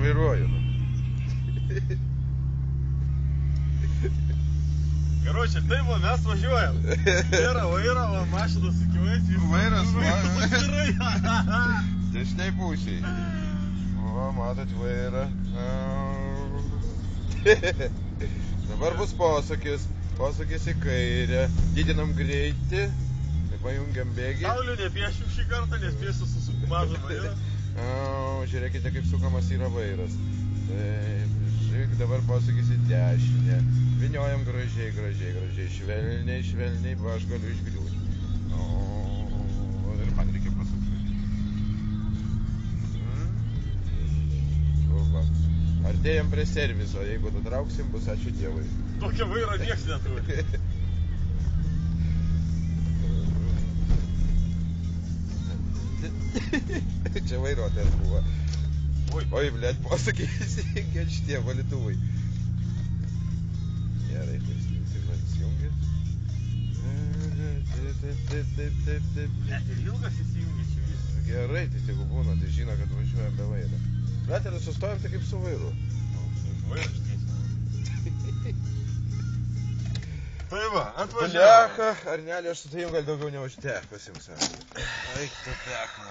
vairuoju. Karočią, tai va, mes važiuojam. Yra vaira, va, mašinos įkivaisi. Vairas, Gerai. Dešiniai pusiai. O, matot vairą. Dabar bus posūkis. Posūkis į kairę. Didinam greitį. Tai pajungiam bėgį. Saulių nepiešiu šį kartą, nes piešiu su mažą vairą. Žiūrėkite, kaip sukamas yra vairas. Taip, žiūrėk, dabar posūkis į dešinę. Vyniojam gražiai, gražiai, gražiai. Švelniai, švelniai, va, aš galiu išgriūti. Ir man reikia pasukti. Artėjam prie serviso, jeigu nutrauksim, bus ačiū Dievui. Tokia vairo nieks neturi. Čia vairuotojas buvo. Oi, blėt, posūkiai įsijungia šitie valytuvai. Gerai, tai įsijungia. Taip. Net ir ilgas įsijungia čia vis. Gerai, tai tegu būna, tai žino, kad važiuojam be vairo. Bet ir sustojam tai kaip su vairu. Vairas tiesa. Tai va, atvažiavau. Blecha, Arnelė, aš su tavim gal daugiau neužtek, pasiimsiu. Eik tu pekna.